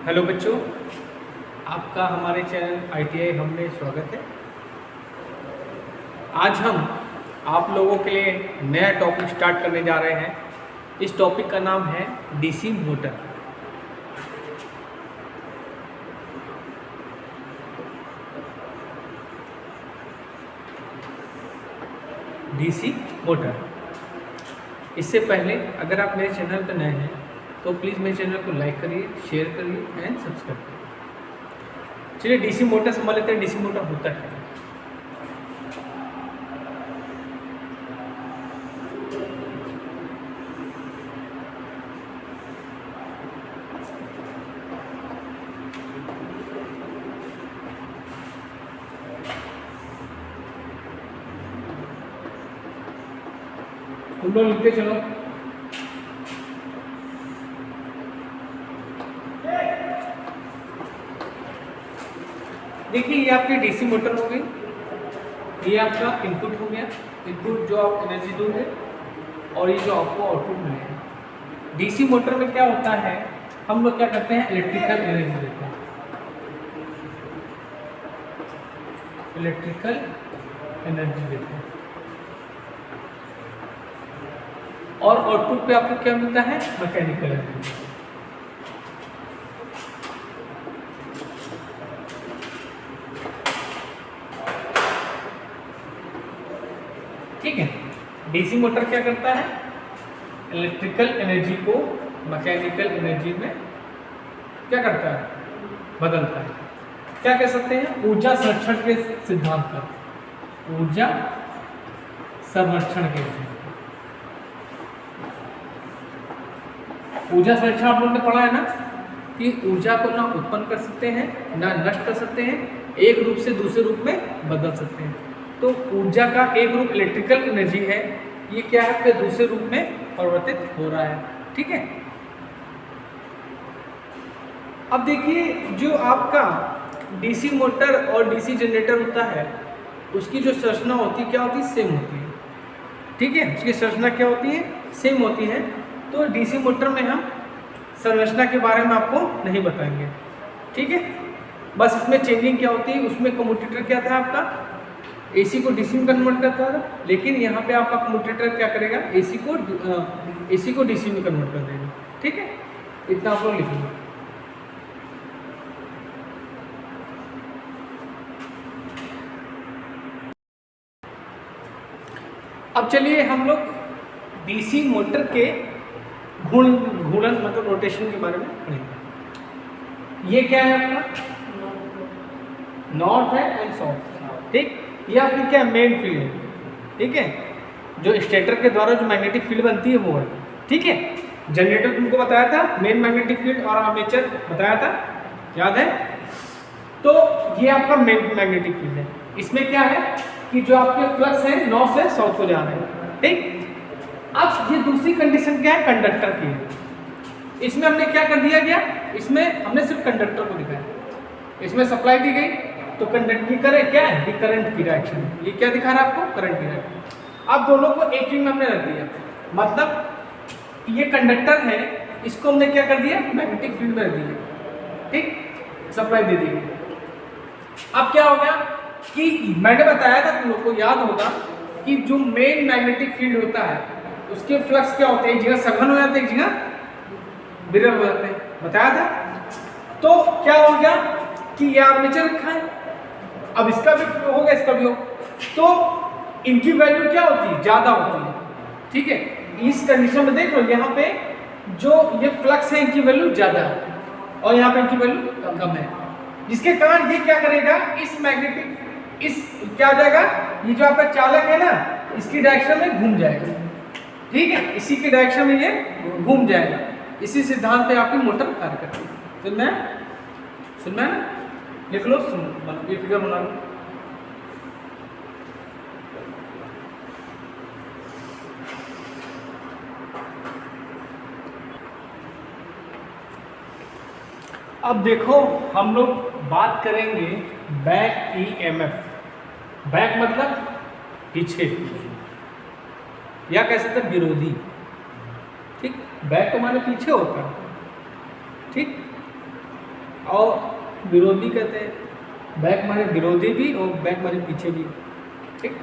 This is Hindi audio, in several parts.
हेलो बच्चों, आपका हमारे चैनल ITI हम में स्वागत है। आज हम आप लोगों के लिए नया टॉपिक स्टार्ट करने जा रहे हैं। इस टॉपिक का नाम है डीसी मोटर। DC motor. इससे पहले अगर आप मेरे चैनल पर नए हैं तो प्लीज़ मेरे चैनल को लाइक करिए, शेयर करिए एंड सब्सक्राइब करिए। चलिए डीसी मोटर समझ लेते हैं। डीसी मोटर होता है तुम लोग लिखते चलो। देखिए ये आपकी डीसी मोटर हो गई, ये आपका इनपुट हो गया। इनपुट जो आप एनर्जी दोगे और ये जो आपको आउटपुट मिलेगा। डीसी मोटर में क्या होता है, हम लोग क्या करते हैं, इलेक्ट्रिकल एनर्जी देते हैं। इलेक्ट्रिकल एनर्जी देते हैं और आउटपुट पे आपको क्या मिलता है, मैकेनिकल एनर्जी। ठीक है। डीसी मोटर क्या करता है, इलेक्ट्रिकल एनर्जी को मैकेनिकल एनर्जी में क्या करता है, बदलता है। क्या कह सकते हैं, ऊर्जा संरक्षण के सिद्धांत पर। ऊर्जा संरक्षण के सिद्धांत। ऊर्जा संरक्षण आप लोगों ने पढ़ा है ना, कि ऊर्जा को ना उत्पन्न कर सकते हैं ना नष्ट कर सकते हैं, एक रूप से दूसरे रूप में बदल सकते हैं। तो ऊर्जा का एक रूप इलेक्ट्रिकल एनर्जी है, ये क्या है, फिर दूसरे रूप में परिवर्तित हो रहा है। ठीक है। अब देखिए जो आपका डीसी मोटर और डीसी जनरेटर होता है, उसकी जो संरचना होती है क्या होती है, सेम होती है। ठीक है, उसकी संरचना क्या होती है, सेम होती है। तो डीसी मोटर में हम संरचना के बारे में आपको नहीं बताएंगे। ठीक है, बस इसमें चेंजिंग क्या होती है, उसमें कम्यूटेटर क्या था आपका, एसी को डीसी में कन्वर्ट करता था, लेकिन यहाँ पे आपका कम्यूटेटर क्या करेगा, एसी को डीसी में कन्वर्ट कर देगा। ठीक है, इतना आप लोग लिखेंगे। अब चलिए हम लोग डीसी मोटर के घूर्णन मतलब रोटेशन के बारे में पढ़ेंगे। ये क्या है आपका, नॉर्थ है एंड साउथ। ठीक, ये आपकी क्या मेन फील्ड है। ठीक है, जो स्टेटर के द्वारा जो मैग्नेटिक फील्ड बनती है वो है। ठीक है, जनरेटर तुमको बताया था, मेन मैग्नेटिक फील्ड और आर्मेचर बताया था, याद है। तो ये आपका मेन मैग्नेटिक फील्ड है। इसमें क्या है कि जो आपके फ्लक्स है नॉर्थ से साउथ को जा रहे हैं। ठीक, अब ये दूसरी कंडीशन क्या है, कंडक्टर की है। इसमें हमने क्या कर दिया गया, इसमें हमने सिर्फ कंडक्टर को दिखाया। इसमें सप्लाई दी गई तो कंडक्ट की करे क्या है, करंट की डायरेक्शन। ये क्या दिखा रहा है आपको, करंट की डायरेक्शन। अब दोनों को एक ही में हमने रख दिया, मतलब ये कंडक्टर है, इसको हमने क्या कर दिया, मैग्नेटिक फील्ड में रख दिया। ठीक, सप्लाई दे दी। अब क्या हो गया कि मैंने बताया था तुम लोग को, याद होगा कि जो मेन मैग्नेटिक फील्ड होता है उसके फ्लक्स क्या होते हैं, एक जगह सघन हो जाते हैं, एक जगह विरल हो जाते हैं, बताया था। तो क्या हो गया कि ये आर्मेचर रखा है, अब इसका भी फ्लो होगा, इसका भी हो, तो इनकी वैल्यू क्या होती है, ज्यादा होती है। ठीक है, इस कंडीशन में देख लो, यहाँ पे जो ये फ्लक्स है इनकी वैल्यू ज्यादा है और यहाँ पे इनकी वैल्यू कम है, जिसके कारण ये क्या करेगा, इस मैग्नेटिक क्या हो जाएगा, ये जो आपका चालक है ना, इसकी डायरेक्शन में घूम जाएगा। ठीक है, इसी की डायरेक्शन में ये घूम जाएगा। इसी सिद्धांत पे आपकी मोटर कार्य करती है। सुनना है ना, लिख लो, ये फिगर बना लो। अब देखो हम लोग बात करेंगे बैक ईएमएफ। बैक मतलब पीछे, या कह सकते हैं विरोधी। ठीक, बैक तो माने पीछे होता है। ठीक, और विरोधी कहते हैं, बैक माने विरोधी भी और बैक माने पीछे भी, ठीक।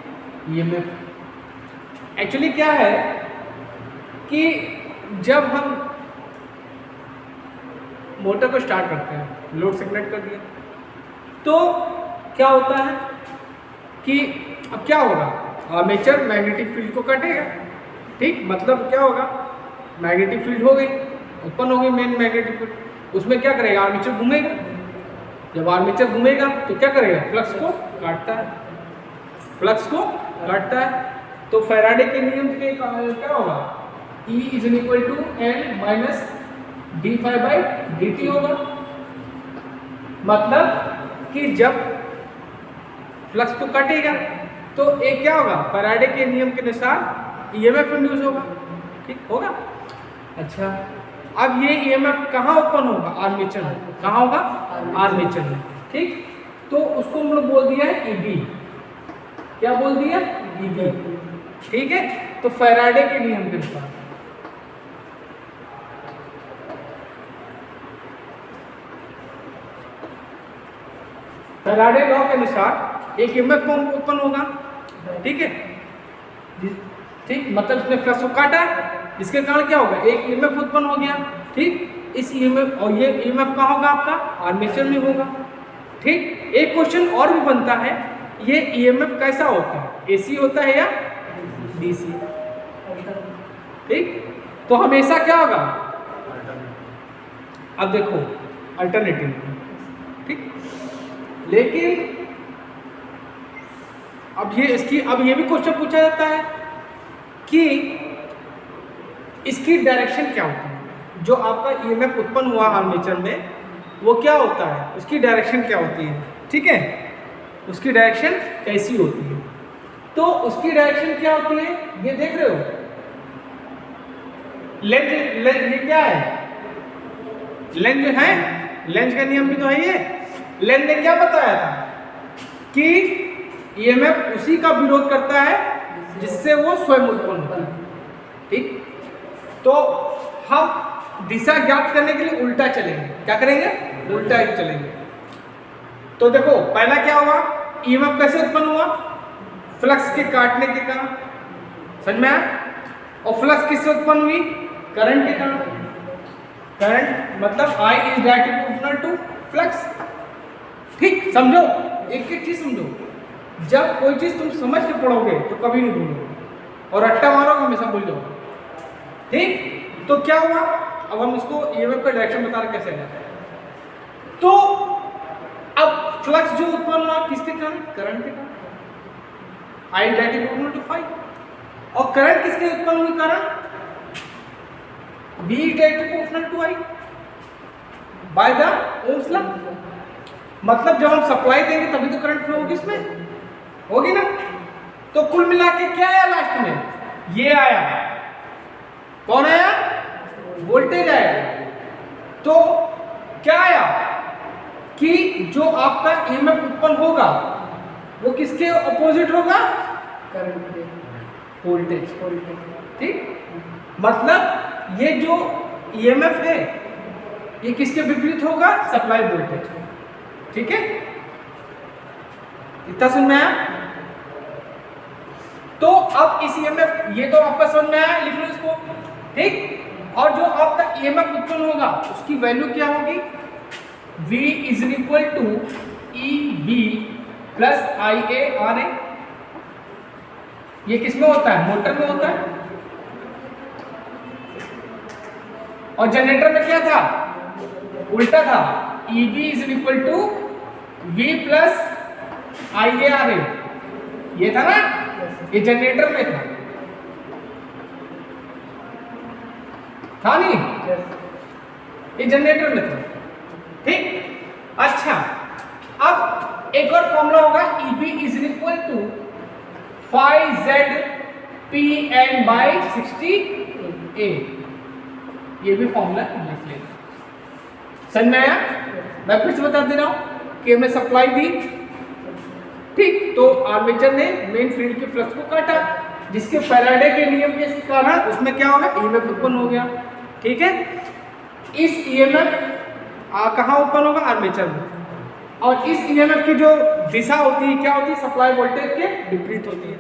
ईएमएफ एक्चुअली क्या है कि जब हम मोटर को स्टार्ट करते हैं, लोड से कनेक्ट कर दिया, तो क्या होता है कि अब क्या होगा, आर्मेचर मैग्नेटिक फील्ड को काटेगा, ठीक। मतलब क्या होगा, मैग्नेटिक फील्ड हो गई, उत्पन्न हो गई मेन मैग्नेटिक फील्ड, उसमें क्या करेगा, आर्मेचर घूमेगा। जब आर्मेचर घूमेगा तो क्या करेगा, फ्लक्स को काटता है, फ्लक्स को काटता है। तो फैराडे के नियम के क्या होगा, E is equal to N minus d∅dt होगा। मतलब कि जब फ्लक्स को काटेगा तो एक क्या होगा, फैराडे के नियम के अनुसार ईएमएफ इंड्यूस होगा, ठीक होगा। अच्छा, अब ये ईएमएफ कहाँ उत्पन्न होगा, आर्मेचर में। कहाँ होगा, आर्मेचर में, ठीक। तो उसको हम लोग बोल दिया है ईबी, क्या बोल दिया, ईबी, ठीक है। तो फैराडे के नियम के अनुसार फैराडे लॉ के अनुसार एक ईएमएफ उत्पन्न होगा, ठीक है, ठीक। मतलब इसने फ्लक्स को काटा, इसके कारण क्या होगा, एक ईएमएफ उत्पन्न हो गया, ठीक। इस ईएमएफ, और ये ईएमएफ कहाँ होगा आपका, आर्मेचर में होगा, ठीक। एक क्वेश्चन और भी बनता है, ये ईएमएफ कैसा होता है, एसी होता है या डीसी, ठीक। तो हमेशा क्या होगा, अब देखो अल्टरनेटिव, ठीक। लेकिन अब ये भी क्वेश्चन पूछा जाता है कि इसकी डायरेक्शन क्या होती है, जो आपका ईएमएफ उत्पन्न हुआ आर्मेचर में वो क्या होता है, उसकी डायरेक्शन क्या होती है, ठीक है, उसकी डायरेक्शन कैसी होती है। तो उसकी डायरेक्शन क्या होती है, ये देख रहे हो, लेंज, ये क्या है, लेंज है, लेंज का नियम भी तो है ये। लेंज ने क्या बताया था कि ईएमएफ उसी का विरोध करता है जिससे वो स्वयं उत्पन्न होता है, ठीक। तो हम दिशा ज्ञात करने के लिए उल्टा चलेंगे, क्या करेंगे, उल्टा चलेंगे। तो देखो पहला क्या हुआ, ईएमएफ कैसे उत्पन्न हुआ, फ्लक्स के काटने के कारण, समझ में आया। और फ्लक्स किससे उत्पन्न हुई, करंट के कारण। करंट मतलब I is directly proportional to flux, ठीक। समझो, एक एक चीज समझो, जब कोई चीज तुम समझ के पढ़ोगे तो कभी नहीं भूलोगे, और रट्टा मारोगे हमेशा भूल जाओगे, ठीक। तो क्या हुआ, अब हम इसको ईएमएफ का डायरेक्शन बता रहे कैसे है। तो अब फ्लक्स जो उत्पन्न हुआ किसके कारण, करंट के कारण, I directly proportional to phi. और करंट किसके उत्पन्न हुई, current V directly proportional to I by the Ohm's law. मतलब जब हम सप्लाई देंगे तभी तो करंट फ्लो होगी, इसमें होगी ना। तो कुल मिला के क्या आया लास्ट में, ये आया, कौन आया, वोल्टेज आया। तो क्या आया कि जो आपका ईएमएफ उत्पन्न होगा वो किसके अपोजिट होगा, करंट के, वोल्टेज, ठीक। मतलब ये जो ईएमएफ है ये किसके विपरीत होगा, सप्लाई वोल्टेज, ठीक है। इतना समझ में आया। तो अब इस ईएमएफ, ये तो आपका समझ में आया, लिख लो इसको, ठीक। और जो आपका ईएमएफ उत्पन्न होगा उसकी वैल्यू क्या होगी, V is equal to EB plus IA/RA। ये किसमें होता है, मोटर में होता है। और जनरेटर में क्या था, उल्टा था, EB is equal to V plus IA/RA। ये था ना, ये जनरेटर में था नहीं, ये जनरेटर में था, ठीक। अच्छा, अब एक और फॉर्मूला होगा, EB is equal to 5ZPN/60A। ये भी फॉर्मूला लिख लेना, समझ में आया। मैं फिर से बता दे रहा हूं कि हमने सप्लाई दी, ठीक। तो आर्मेचर ने मेन फील्ड के फ्लक्स को काटा, जिसके फैराडे के नियम के कारण उसमें क्या होगा, ईएमएफ उत्पन्न हो गया, ठीक है। इस ईएमएफ कहाँ उत्पन्न होगा, आर्मेचर में। और इस ईएमएफ की जो दिशा होती है क्या होती है, सप्लाई वोल्टेज के विपरीत होती है।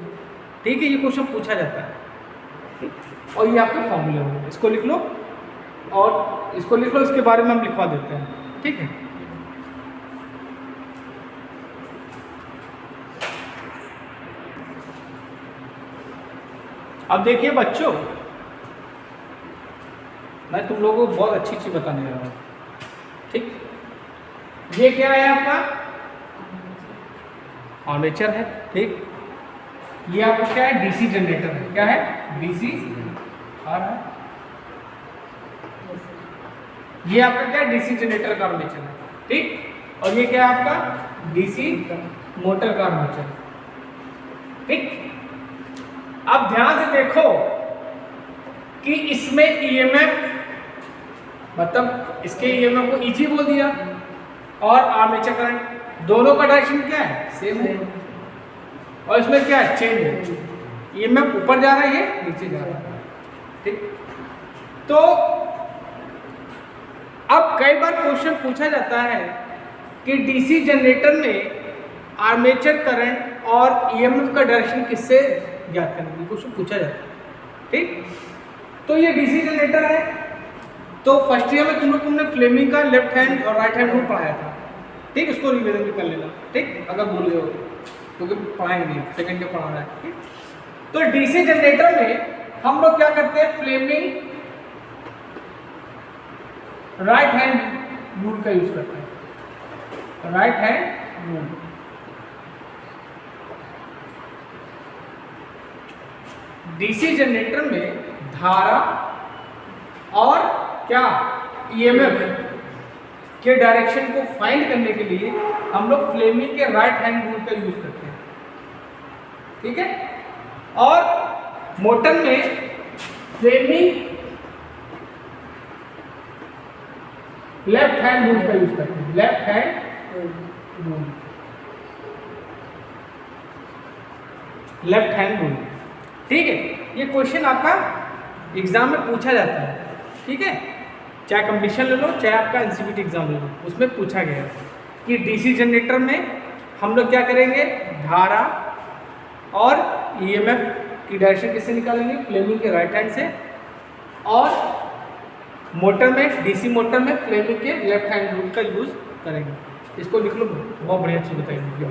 ठीक है, ये क्वेश्चन पूछा जाता है। और ये आपके फॉर्मूले होंगे, इसको लिख लो और इसको लिख लो, इसके बारे में हम लिखवा देते हैं। ठीक है, अब देखिए बच्चों, मैं तुम लोगों को बहुत अच्छी चीज बताने जा रहा हूँ। ठीक, ये क्या है आपका आर्मेचर है। ठीक, ये आपका क्या है, डीसी जनरेटर है। क्या है, डीसी आ रहा है। ये आपका क्या है, डीसी जनरेटर का आर्मेचर है। ठीक, और ये क्या है आपका डीसी मोटर का आर्मेचर। ठीक, अब ध्यान से देखो कि इसमें ईएमएफ मतलब इसके ईएमएफ को ईजी बोल दिया और आर्मेचर करंट दोनों का डायरेक्शन क्या है, सेम है। और इसमें क्या है, चेंज है। ईएमएफ ऊपर जा रहा है, ये नीचे जा रहा है। ठीक, तो अब कई बार क्वेश्चन पूछा जाता है कि डीसी जनरेटर में आर्मेचर करंट और ईएमएफ का डायरेक्शन किससे ज्ञात करने, क्वेश्चन पूछा जाता है। ठीक, तो ये डीसी जनरेटर है। तो फर्स्ट ईयर में तुमने फ्लेमिंग का लेफ्ट हैंड और राइट हैंड रूल पढ़ाया था। ठीक, इसको रिवीजन भी कर लेना। ठीक, अगर भूल गए हो क्योंकि पढ़ाएंगे नहीं, सेकंड ईयर पढ़ाना है। तो डीसी जनरेटर में हम लोग क्या करते हैं, फ्लेमिंग राइट हैंड रूल का यूज करते हैं। Right hand rule, DC generator में धारा और क्या ईएमएफ के डायरेक्शन को फाइंड करने के लिए हम लोग फ्लेमिंग के राइट हैंड रूल का यूज करते हैं। ठीक है, और मोटर में फ्लेमिंग लेफ्ट हैंड रूल का यूज करते हैं। Left hand rule, left hand rule. ठीक है, ये क्वेश्चन आपका एग्जाम में पूछा जाता है। ठीक है, चाहे कंपटीशन ले लो चाहे आपका एनसीपीटी एग्जाम ले लो, उसमें पूछा गया है कि डीसी जनरेटर में हम लोग क्या करेंगे, धारा और ईएमएफ की डायरेक्शन किससे निकालेंगे, फ्लेमिंग के राइट हैंड से। और मोटर में, डीसी मोटर में फ्लेमिंग के लेफ्ट हैंड रूल का यूज करेंगे। इसको लिख लो, बहुत बढ़िया चीज बताएंगे।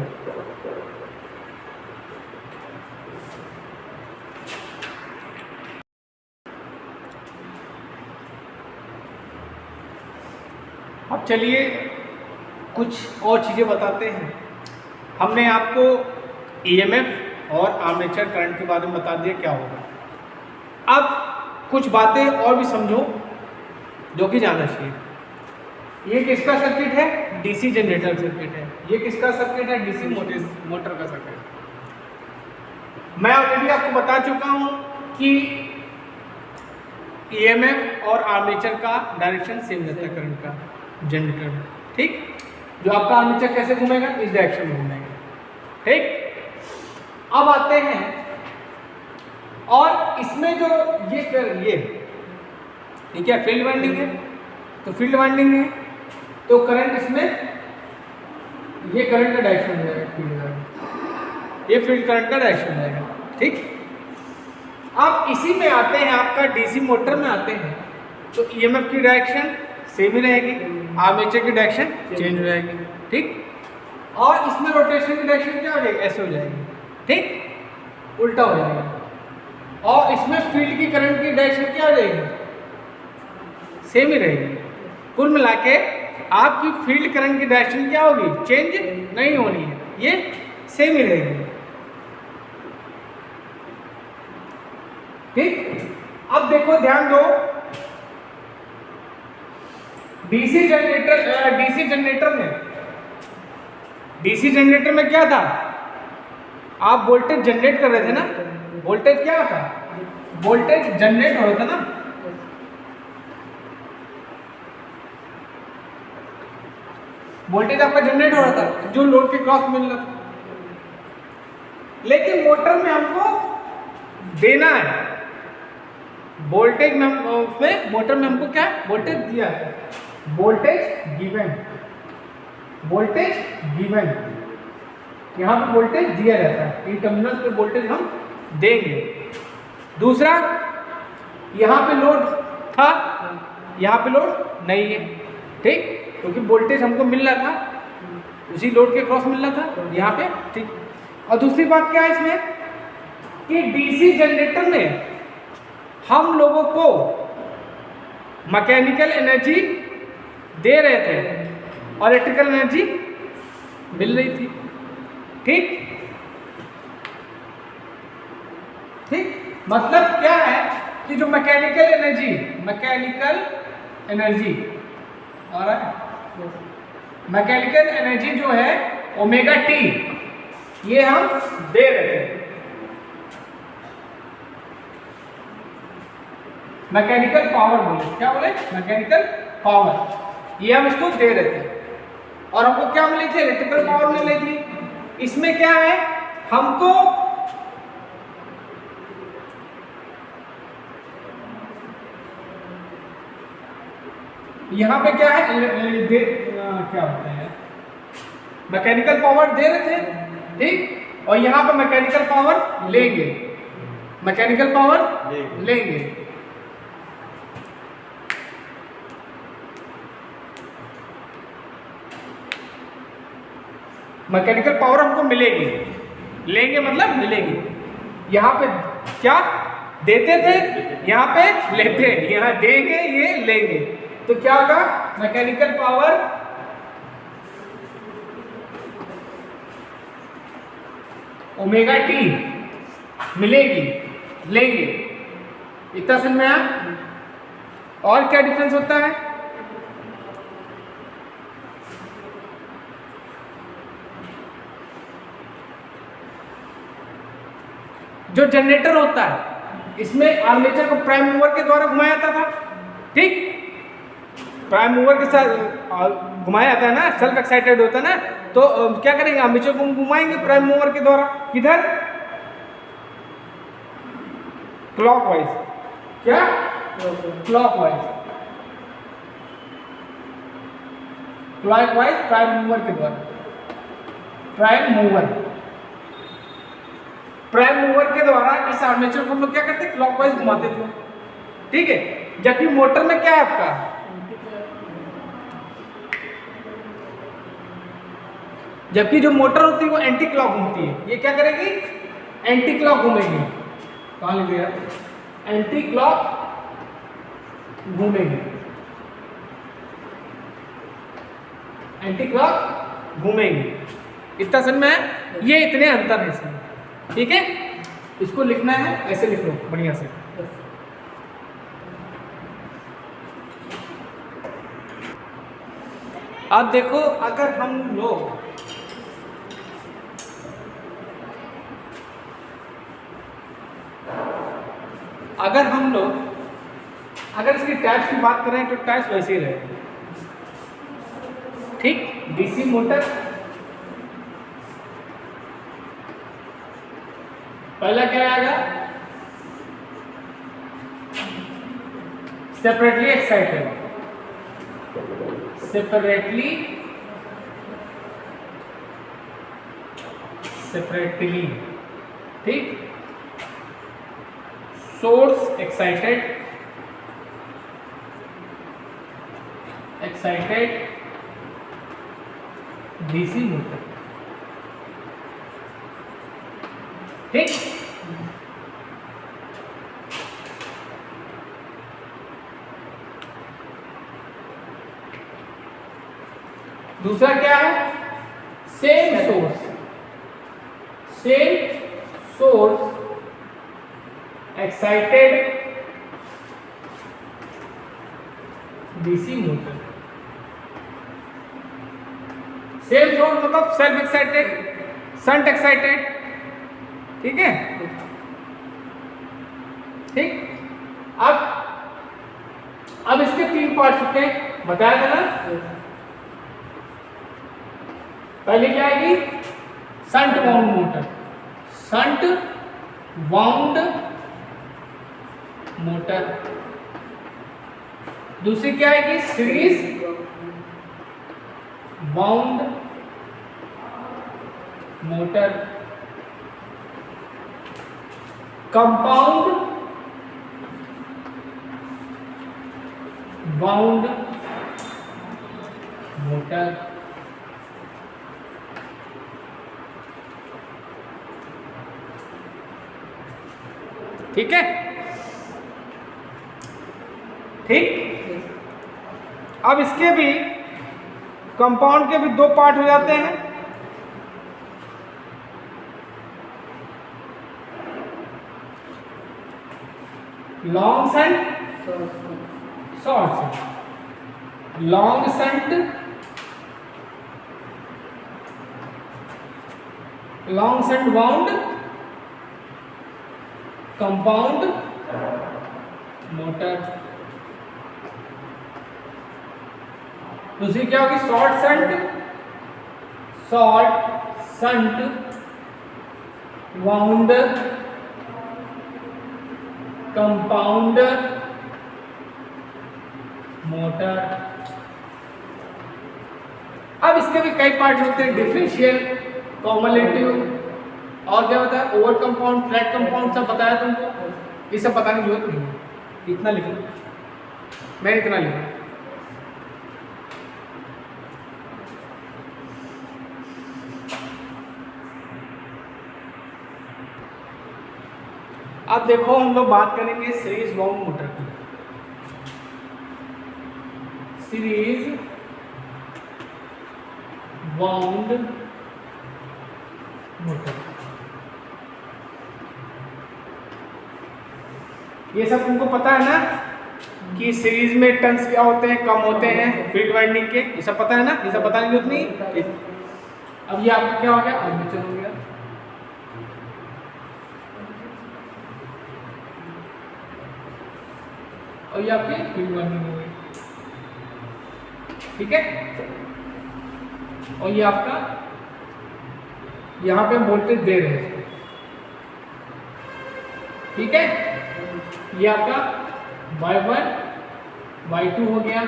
अब चलिए कुछ और चीज़ें बताते हैं। हमने आपको ईएमएफ और आर्मेचर करंट के बारे में बता दिया क्या होगा। अब कुछ बातें और भी समझो जो कि जानना चाहिए। ये किसका सर्किट है, डीसी जनरेटर सर्किट है। ये किसका सर्किट है, डीसी मोटर का सर्किट। मैं ऑलरेडी आपको बता चुका हूँ कि ईएमएफ और आर्मेचर का डायरेक्शन सेम रहता है करंट का जनरेटर में। ठीक, जो आपका आर्मेचर कैसे घूमेगा, इस डायरेक्शन में घूमेगा। ठीक, अब आते हैं और इसमें जो ये क्या फील्ड वाइंडिंग है, तो फील्ड वाइंडिंग है तो करंट इसमें, ये करंट का डायरेक्शन हो जाएगा फील्ड का, ये फील्ड करंट का डायरेक्शन हो जाएगा। ठीक, अब इसी में आते हैं आपका डीसी मोटर में आते हैं तो ईएमएफ की डायरेक्शन सेम ही रहेगी, आर्मेचर की डायरेक्शन चेंज हो जाएगी। ठीक, और इसमें रोटेशन की डायरेक्शन क्या हो जाएगी, ऐसे हो जाएगी। ठीक, उल्टा हो जाएगा। और इसमें फील्ड की करंट की डायरेक्शन क्या हो जाएगी, सेम ही रहेगी। कुल मिला के आपकी फील्ड करंट की डायरेक्शन क्या होगी, चेंज नहीं होनी है, ये सेम ही रहेगी। ठीक, अब देखो ध्यान दो, डीसी जनरेटर में क्या था, आप वोल्टेज जनरेट कर रहे थे ना, वोल्टेज क्या था, वोल्टेज जनरेट हो रहा था ना। वोल्टेज आपका जनरेट हो रहा था जो लोड के क्रॉस मिल रहा था। लेकिन मोटर में हमको देना है वोल्टेज में, उसमें मोटर में हमको क्या वोल्टेज दिया है, वोल्टेज गिवन, वोल्टेज गिवन, यहाँ पे वोल्टेज दिया रहता है, इन टर्मिनल्स पे वोल्टेज हम देंगे। दूसरा, यहाँ पे लोड था, यहाँ पे लोड नहीं है, ठीक, क्योंकि वोल्टेज हमको मिल रहा था, उसी लोड के क्रॉस मिल रहा था यहाँ पे, ठीक। और दूसरी बात क्या है इसमें कि डीसी जनरेटर में हम लोगों को मैकेनिकल एनर्जी दे रहे थे और इलेक्ट्रिकल एनर्जी मिल रही थी, ठीक ठीक। मतलब क्या है कि जो मैकेनिकल एनर्जी और मैकेनिकल एनर्जी जो है ओमेगा टी, ये हम दे रहे थे, मैकेनिकल पावर बोले, क्या बोले, मैकेनिकल पावर, ये हम इसको दे रहे थे। और हमको क्या मिली थी, इलेक्ट्रिकल पावर मिली थी। इसमें क्या है, हमको यहाँ पे क्या है, क्या होता है, मैकेनिकल पावर दे रहे थे, ठीक, और यहाँ पे मैकेनिकल पावर लेंगे, मैकेनिकल पावर लेंगे। मैकेनिकल पावर हमको मिलेगी, लेंगे मतलब मिलेगी। यहाँ पे क्या देते थे, यहाँ पे लेते, यहाँ देंगे, ये लेंगे, तो क्या होगा, मैकेनिकल पावर ओमेगा टी मिलेगी, लेंगे, इतना समझ में आया। और क्या डिफरेंस होता है, जो जनरेटर होता है इसमें आर्मेचर को प्राइम मूवर के द्वारा घुमाया जाता था, ठीक, प्राइम मूवर के साथ घुमाया जाता है ना, सेल्फ एक्साइटेड होता है ना, तो क्या करेंगे, आर्मेचर को घुमाएंगे प्राइम मूवर के द्वारा, किधर, क्लॉकवाइज, क्या, क्लॉकवाइज, क्लॉकवाइज प्राइम मूवर के द्वारा, प्राइम मूवर के द्वारा इस आर्मेचर को हम लोग क्या करते हैं, क्लॉकवाइज घुमाते थे, ठीक है। जबकि मोटर में क्या है आपका, जबकि जो मोटर होती है वो एंटी क्लॉक घूमती है, ये क्या करेगी, एंटी क्लॉक घूमेगी, कहाँ लिख दिया, एंटी क्लॉक घूमेगी, एंटी क्लॉक घूमेगी, इतना समझ में है। ये इतने अंतर है इसमें, ठीक है। इसको लिखना है, ऐसे लिख लो बढ़िया से, अब देखो, अगर हम लोग अगर इसकी टाइप्स की बात करें तो टाइप्स वैसे ही रहेंगे, ठीक। डीसी मोटर, पहला क्या आएगा, सेपरेटली एक्साइटेड, सेपरेटली, ठीक। सोर्स एक्साइटेड डीसी मोटर, ठीक। दूसरा क्या है, same source excited DC motor, same source मतलब सेल्फ एक्साइटेड, शंट एक्साइटेड, ठीक है, ठीक। अब इसके तीन पार्ट्स होते हैं, बताया था ना। पहले क्या आएगी, shunt wound motor, shunt wound motor. दूसरी क्या आएगी, series wound motor, compound wound motor, ठीक है। ठीक, अब इसके भी कंपाउंड के भी दो पार्ट हो जाते हैं। Long shunt, short shunt. Long shunt, long shunt wound, compound motor. दूसरी क्या होगी? Short shunt, short shunt wound, compound motor. अब इसके भी कई पार्ट होते हैं, डिफरेंशियल, कॉमुलेटिव, और क्या होता है, ओवर कंपाउंड, फ्लैट कंपाउंड, सब बताया तुमको। ये सब बताने की जरूरत नहीं है, इतना लिखो, मैंने इतना लिखा। अब देखो हम लोग बात करेंगे सीरीज वाउंड मोटर की। सीरीज वाउंड मोटर, ये सब तुमको पता है ना कि सीरीज में टर्न्स क्या होते हैं, कम होते हैं फील्ड वाइंडिंग के, ये सब पता है ना, ये सब बताने की जरूरत नहीं। अब ये आपका क्या हो गया? आर्मेचर हो गया। और ये आपकी फील्ड वाइंडिंग हो गई, ठीक है। और ये आपका यहाँ पे वोल्टेज दे रहे हैं, ठीक है। ये आपका Y1 Y2 हो गया,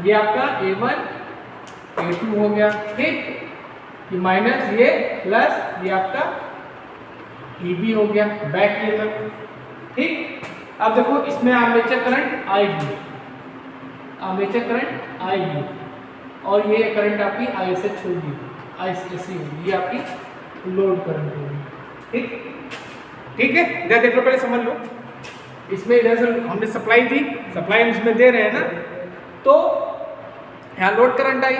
ये आपका A1 A2 हो गया, ठीक। ये माइनस, ये प्लस, ये आपका EB हो गया, बैक ईएमएफ, ठीक। अब देखो इसमें आर्मेचर करंट आएगी, आर्मेचर करंट आएगी, और ये करंट आपकी ISH होगी, ISC होगी, ये आपकी लोड करंट होगी, ठीक। ठीक है, इधर देख लो, पहले समझ लो। इसमें इधर से हमने सप्लाई दी, सप्लाई हम इसमें दे रहे हैं ना, तो यहाँ लोड करंट आई,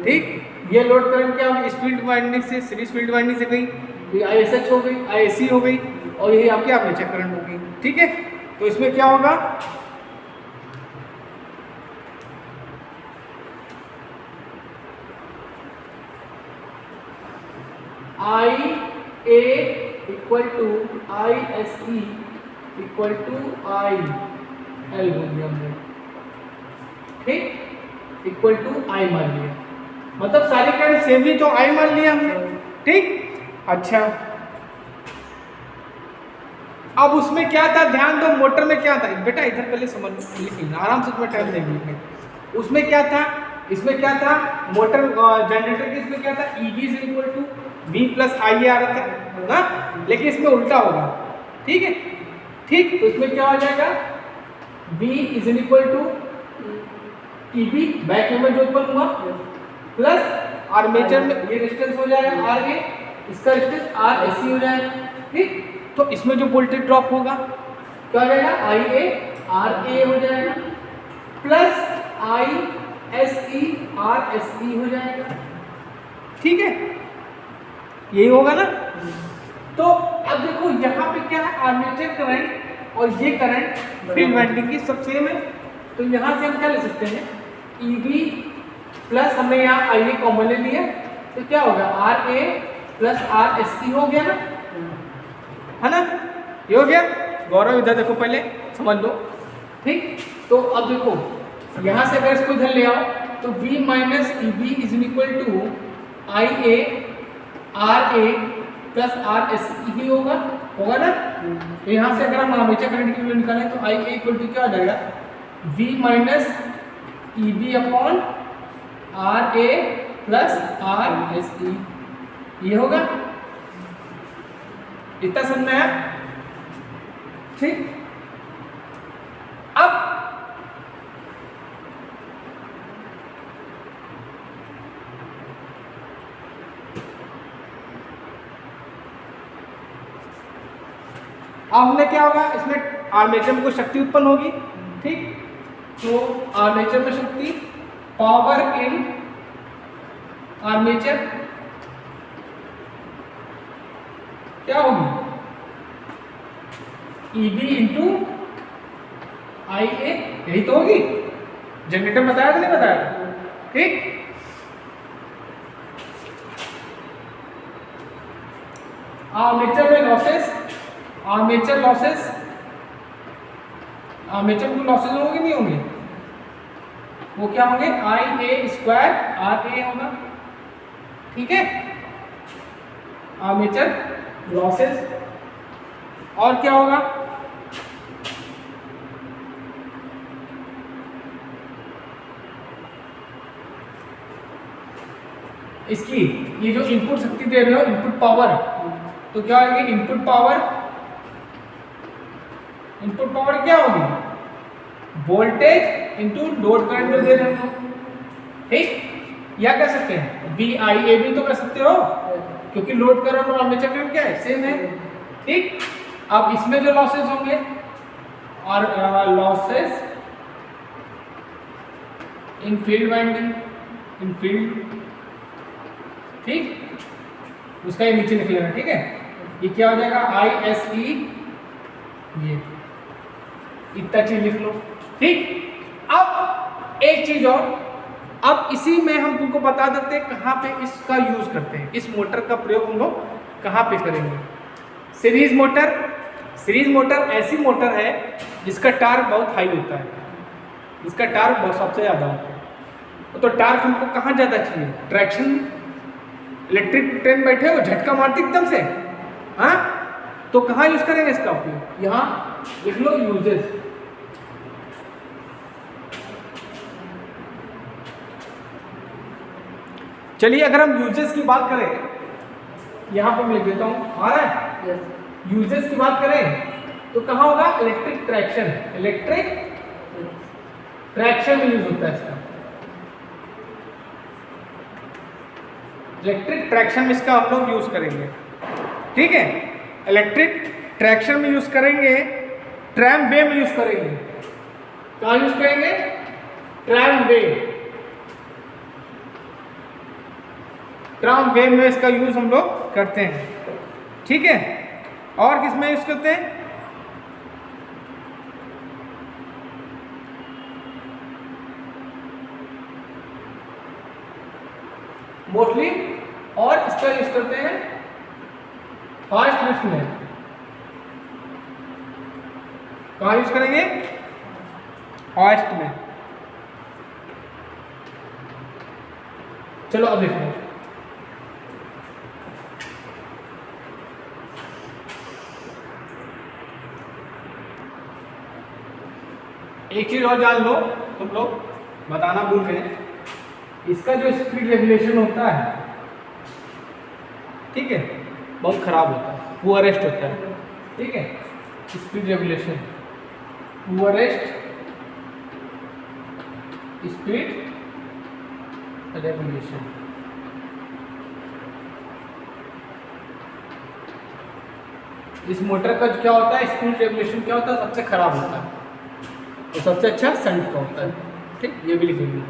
ठीक। ये लोड करंट क्या होगी? इस फील्ड वाइंडिंग से, सीरीज फील्ड वाइंडिंग से गई, ये ISH हो गई, ISC हो गई, और ये आपकी आर्मेचर करंट होगी, ठीक है। तो इसमें क्या होगा? IA equal to ISE equal to IL हो गया हमने, ठीक, इक्वल टू I मान लिया, मतलब सारी करंट सेम ही, तो I मान लिया हमने, ठीक। अच्छा, अब उसमें क्या था, ध्यान दो, मोटर में क्या था बेटा, इधर पहले समझ लो, आराम से तुम्हें टाइम देंगे। उसमें क्या था, इसमें क्या था, मोटर जनरेटर के इसमें क्या था, EB is equal to V plus IA आ रहा था ना, लेकिन इसमें उल्टा होगा, ठीक है, ठीक। तो इसमें क्या हो जाएगा, V is equal to EB, back EMF जो उत्पन्न हुआ, प्लस आर्मेचर में ये रेजिस्टेंस हो जाएगा RA, इसका रेजिस्टेंस RSC हो जाएगा, ठीक। तो इसमें जो वोल्टेज ड्रॉप होगा क्या हो जाएगा, IA RA हो जाएगा, प्लस ISE RSE हो जाएगा, ठीक है, यही होगा ना। तो अब देखो यहाँ पे क्या है, आर्मेचर करंट और ये करंट फील्ड वाइंडिंग की सब सेम है, तो यहाँ से हम क्या ले सकते हैं, EB प्लस हमने यहाँ IA कॉमन ले लिया, तो क्या होगा, RA प्लस RSE हो गया ना, है ना, ये हो गया। गौरव इधर देखो, पहले समझ लो, ठीक। तो अब देखो यहाँ से अगर इसको इधर ले आओ, तो V minus EB is equal to IA RA plus RSE ही होगा ना। तो यहाँ से अगर हम आर्मेचर करंट की वैल्यू निकालें, तो IA इक्वल टू क्या आ जाएगा, V minus EB upon RA plus R S E, ये होगा। इतना समझ में है? ठीक। अब हमने क्या होगा, इसमें आर्मेचर में कोई शक्ति उत्पन्न होगी, ठीक। तो आर्मेचर में शक्ति, पावर इन आर्मेचर क्या होगी, ईबी इंटू आई ए, यही तो होगी। जनरेटर बताया था नहीं बताया, ठीक। आर्मेचर में लॉसेस, आर्मेचर लॉसेस, आर्मेचर में लॉसेस होंगे नहीं होंगे, वो क्या होंगे, आई ए स्क्वायर आर ए होगा, ठीक है। आर्मेचर लॉसेस, और क्या होगा, इसकी ये जो इनपुट शक्ति दे रहे हो, इनपुट पावर, तो क्या होगी, इनपुट पावर, इनपुट पावर क्या होगी, वोल्टेज इंटू लोड करंट जो दे रहे हो, ठीक। या कह सकते हैं वी आई ए भी तो कर सकते हो, क्योंकि लोड करंट और आर्मेचर करंट क्या है, सेम है, ठीक। अब इसमें जो लॉसेस होंगे, और losses in field winding, in field, ठीक, उसका ये नीचे लिख लेना, ठीक है। ये क्या हो जाएगा, आई एस ई, ये इतना चीज लिख लो, ठीक। अब एक चीज और, अब इसी में हम तुमको बता देते हैं कहाँ पे इसका यूज करते हैं, इस मोटर का प्रयोग हम लोग कहाँ पे करेंगे। सीरीज मोटर, सीरीज मोटर ऐसी मोटर है जिसका टार्क बहुत हाई होता है, इसका टार्क बहुत सबसे ज़्यादा होता है। तो टार्क हमको कहाँ ज़्यादा चाहिए, ट्रैक्शन, इलेक्ट्रिक ट्रेन बैठे हो झटका मारती एकदम से, हाँ, तो कहाँ यूज करेंगे इसका उपयोग, यहाँ लिख लो यूजेस। चलिए अगर हम यूजेस की बात करें, यहाँ पर मैं लिख देता हूँ, आ रहा है, यूजेस की बात करें तो कहाँ होगा, इलेक्ट्रिक ट्रैक्शन, इलेक्ट्रिक ट्रैक्शन में यूज होता है इसका, इलेक्ट्रिक ट्रैक्शन में इसका हम लोग यूज करेंगे, ठीक है। इलेक्ट्रिक ट्रैक्शन में यूज करेंगे, ट्रैम वे में यूज करेंगे, कहाँ यूज करेंगे, ट्रैम वे, ट्रैम वे में इसका यूज हम लोग करते हैं, ठीक है। और किस में यूज करते हैं, मोस्टली, और इसका यूज करते हैं फास्ट लिफ्ट में, कहाँ यूज करेंगे, फास्ट में। चलो अब देखो, एक चीज और जान लो, तुम लोग बताना भूल गए, इसका जो स्पीड रेगुलेशन होता है, ठीक है, बहुत खराब होता है, पुअरेस्ट होता है, ठीक है। Speed regulation, poorest speed regulation, इस मोटर का क्या होता है, स्पीड रेगुलेशन क्या होता है, सबसे खराब होता है, तो सबसे अच्छा संट का होता है, ठीक, ये भी लिखेंगे।